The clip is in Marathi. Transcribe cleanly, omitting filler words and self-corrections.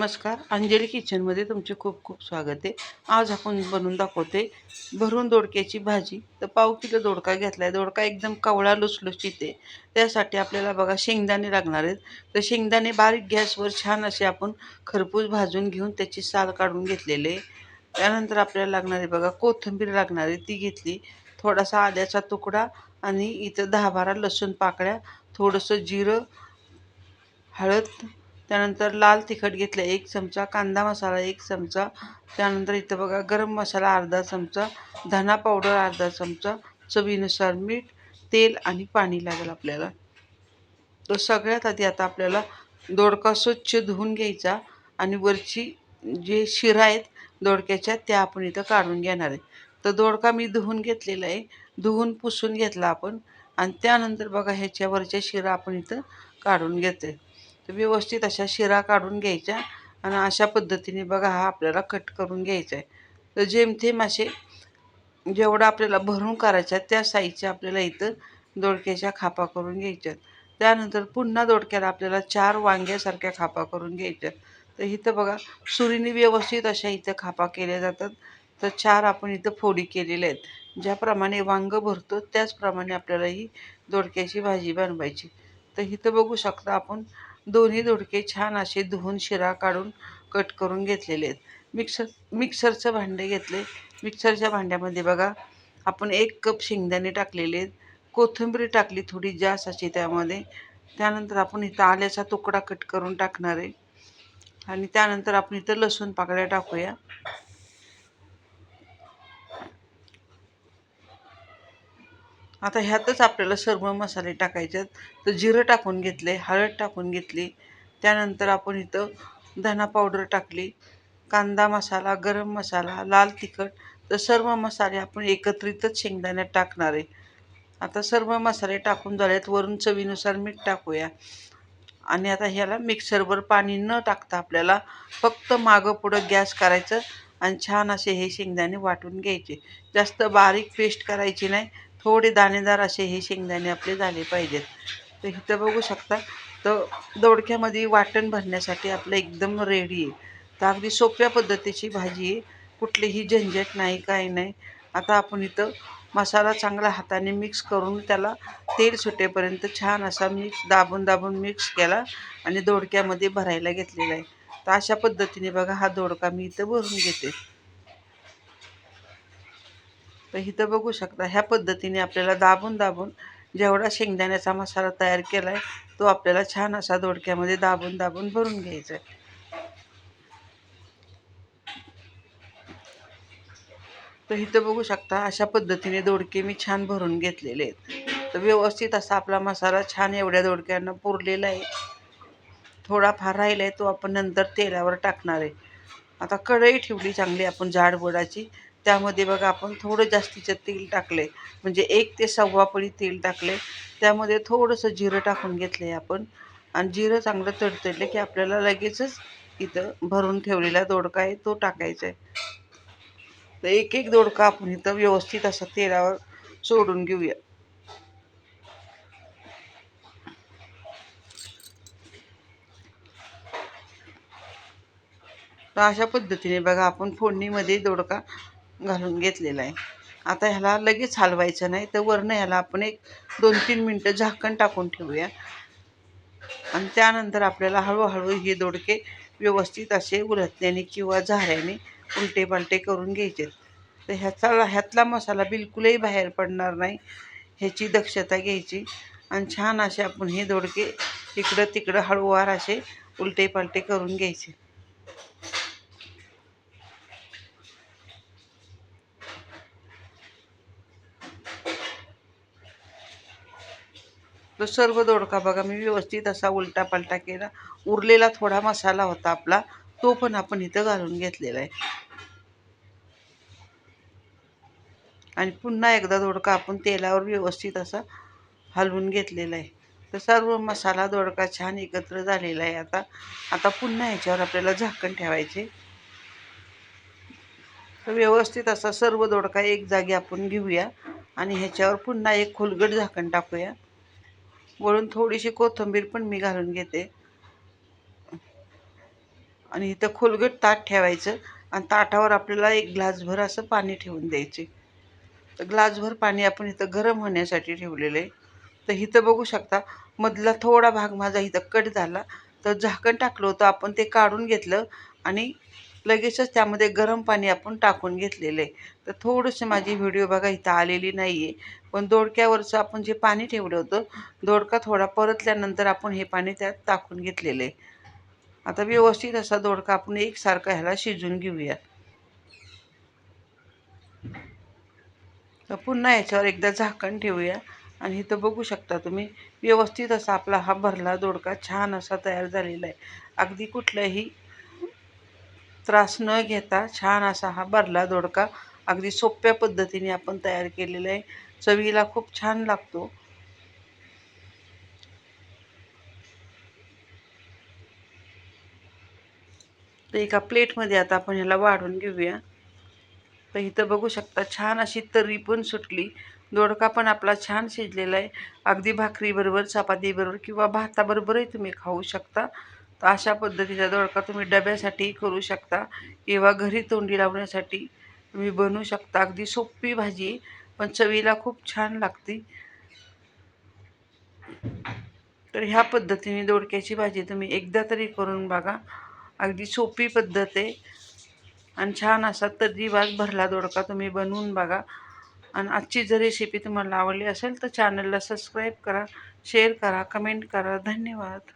नमस्कार, अंजली किचनमध्ये तुमचे खूप खूप स्वागत आहे. आज आपण बनवून दाखवते भरून दोडक्याची भाजी. तर पाव किलो दोडका घेतलाय. दोडका एकदम कवळा लुसलुशीत आहे. त्यासाठी आपल्याला बघा शेंगदाणे लागणार आहेत. तर शेंगदाणे बारीक गॅसवर छान असे आपण खरपूस भाजून घेऊन त्याची साल काढून घेतलेले. त्यानंतर आपल्याला लागणार आहे बघा कोथिंबीर लागणार आहे, ती घेतली. थोडासा आल्याचा तुकडा आणि इथं 10-12 लसूण पाकळ्या, थोडंसं जिरं, हळद, त्यानंतर लाल तिखट घेतलं 1 चमचा, कांदा मसाला 1 चमचा, त्यानंतर इथं बघा गरम मसाला अर्धा चमचा, धना पावडर अर्धा चमचा, चवीनुसार मीठ, तेल आणि पाणी लागेल आपल्याला. तर सगळ्यात आधी आता आपल्याला दोडका स्वच्छ धुवून घ्यायचा आणि वरची जे शिरा आहेत दोडक्याच्या त्या आपण इथं काढून घेणार आहे. तर दोडका मी धुवून घेतलेला आहे, धुवून पुसून घेतला आपण आणि त्यानंतर बघा ह्याच्यावरच्या शिरा आपण इथं काढून घेते. तर व्यवस्थित अशा शिरा काढून घ्यायच्या आणि अशा पद्धतीने बघा हा आपल्याला कट करून घ्यायचा आहे. तर जेमतेम असे जेवढं आपल्याला भरून करायच्या त्या साईजच्या आपल्याला इथं दोडक्याच्या खापा करून घ्यायच्या. त्यानंतर पुन्हा दोडक्याला आपल्याला 4 वांग्यासारख्या खापा करून घ्यायच्या. तर इथं बघा सुरीने व्यवस्थित अशा इथं खापा केल्या जातात. तर 4 आपण इथं फोडी केलेल्या आहेत. ज्याप्रमाणे वांग भरतो त्याचप्रमाणे आपल्याला ही दोडक्याची भाजी बनवायची. तर इथं बघू शकता आपण दोन्ही दोडके छान असे धुवून शिरा काढून कट करून घेतलेले आहेत. मिक्सरचं भांडे घेतले. मिक्सरच्या भांड्यामध्ये बघा आपण 1 कप शेंगदाणे टाकलेले आहेत, कोथिंबीर टाकली थोडी जास्त अशी त्यामध्ये. त्यानंतर आपण इथं आल्याचा तुकडा कट करून टाकणार आहे आणि त्यानंतर आपण इथं लसूण पाकळ्या टाकूया. आता ह्यातच आपल्याला सर्व मसाले टाकायचे आहेत. तर जिरं टाकून घेतले, हळद टाकून घेतली, त्यानंतर आपण इथं धना पावडर टाकली, कांदा मसाला, गरम मसाला, लाल तिखट. तर सर्व मसाले आपण एकत्रितच शेंगदाण्यात टाकणार आहे. आता सर्व मसाले टाकून झालेत. वरून चवीनुसार मीठ टाकूया आणि आता ह्याला मिक्सरवर पाणी न टाकता आपल्याला फक्त मागं पुढं गॅस करायचं आणि छान असे हे शेंगदाणे वाटून घ्यायचे. जास्त बारीक पेस्ट करायची नाही, थोडे दाणेदार असे हे शेंगदाणे आपले झाले पाहिजेत. तर इथं बघू शकता तर दोडक्यामध्ये वाटण भरण्यासाठी आपलं एकदम रेडी आहे. तर अगदी सोप्या पद्धतीची भाजी आहे, कुठलीही झंझट नाही, काही नाही. आता आपण इथं मसाला चांगला हाताने मिक्स करून त्याला तेल सुटेपर्यंत छान असा दाबून दाबून मिक्स केला आणि दोडक्यामध्ये भरायला घेतलेला आहे. तर अशा पद्धतीने बघा हा दोडका मी इथं भरून घेते. तर इथं बघू शकता ह्या पद्धतीने आपल्याला दाबून दाबून जेवढा शेंगदाण्याचा मसाला तयार केला आहे तो आपल्याला छान असा दोडक्यामध्ये दाबून दाबून भरून घ्यायचा आहे. तर इथं बघू शकता अशा पद्धतीने दोडके मी छान भरून घेतलेले आहेत. तर व्यवस्थित असा आपला मसाला छान एवढ्या दोडक्यांना पुरलेला आहे. थोडाफार राहिला आहे तो आपण नंतर तेलावर टाकणार आहे. आता कढई ठेवली चांगली आपण जाडबुडाची. त्यामध्ये बघा आपण थोडं जास्तीचं तेल टाकले, म्हणजे 1 ते सव्वा पळी तेल टाकले. त्यामध्ये थोडंसं जिरं टाकून घेतले आपण आणि जिरं चांगलं तडतडले की आपल्याला लगेचच इथं भरून ठेवलेला दोडका आहे तो टाकायचा आहे. तर एक एक दोडका आपण इथं व्यवस्थित असा तेलावर सोडून घेऊया. तर अशा पद्धतीने बघा आपण फोडणीमध्ये दोडका घालून घेतलेला आहे. आता ह्याला लगेच हलवायचं नाही, तर वरनं ह्याला आपण एक 2-3 मिनटं झाकण टाकून ठेवूया आणि त्यानंतर आपल्याला हळूहळू हे दोडके व्यवस्थित असे उलटण्याने किंवा झाऱ्याने उलटे पालटे करून घ्यायचे. तर ह्यातला मसाला बिलकुलही बाहेर पडणार नाही, ह्याची दक्षता घ्यायची आणि छान असे आपण हे दोडके इकडं तिकडं हळूवार असे उलटे पालटे करून घ्यायचे. तो सर्व दोडका बघा मी व्यवस्थित असा उलटा पालटा केला. उरलेला थोडा मसाला होता आपला, तो पण आपण इथं घालून घेतलेला आहे आणि पुन्हा एकदा दोडका आपण तेलावर व्यवस्थित असा हलवून घेतलेला आहे. तर सर्व मसाला दोडका छान एकत्र झालेला आहे. आता आता पुन्हा ह्याच्यावर आपल्याला झाकण ठेवायचे. तर व्यवस्थित असा सर्व दोडका एक जागी आपण घेऊया आणि ह्याच्यावर पुन्हा एक खोलगट झाकण टाकूया. वरून थोडीशी कोथिंबीर पण मी घालून घेते आणि इथं खोलगट ताट ठेवायचं आणि ताटावर आपल्याला एक ग्लासभर असं पाणी ठेवून द्यायचे. तर ग्लासभर पाणी आपण इथं गरम होण्यासाठी ठेवलेलं आहे. तर इथं बघू शकता मधला थोडा भाग माझा इथं कट झाला. तर झाकण टाकलं होतं आपण ते काढून घेतलं आणि लगेचच त्यामध्ये गरम पाणी आपण टाकून घेतलेलं आहे. तर थोडंसं माझी व्हिडिओ बघा इथं आलेली नाही आहे. पण दोडक्यावरचं आपण जे पाणी ठेवलं होतं, दोडका थोडा परतल्यानंतर आपण हे पाणी त्यात टाकून घेतलेलं आहे. आता व्यवस्थित असा दोडका आपण एकसारखा ह्याला शिजवून घेऊया. तर पुन्हा याच्यावर एकदा झाकण ठेवूया आणि इथं बघू शकता तुम्ही व्यवस्थित असा आपला हा भरला दोडका छान असा तयार झालेला आहे. अगदी कुठलाही त्रास न घेता छान असा हा भरला दोडका अगदी सोप्या पद्धतीने आपण तयार केलेला आहे. चवीला खूप छान लागतो. तर एका प्लेटमध्ये आता आपण ह्याला वाढून घेऊया. तर इथं बघू शकता छान अशी तर्री पण सुटली. दोडका पण आपला छान शिजलेला आहे. अगदी भाकरीबरोबर, चपातीबरोबर किंवा भाताबरोबरही तुम्ही खाऊ शकता. तर अशा पद्धतीचा दोडका तुम्ही डब्यासाठीही करू शकता किंवा घरी तोंडी लावण्यासाठी तुम्ही बनवू शकता. अगदी सोपी भाजी आहे, पण चवीला खूप छान लागते. तर ह्या पद्धतीने दोडक्याची भाजी तुम्ही एकदा तरी करून बघा. अगदी सोपी पद्धत आहे आणि छान असा तर्रीवाल भरला दोडका तुम्ही बनवून बघा. आणि आजची जर रेसिपी तुम्हाला आवडली असेल तर चॅनलला सबस्क्राईब करा, शेअर करा, कमेंट करा. धन्यवाद.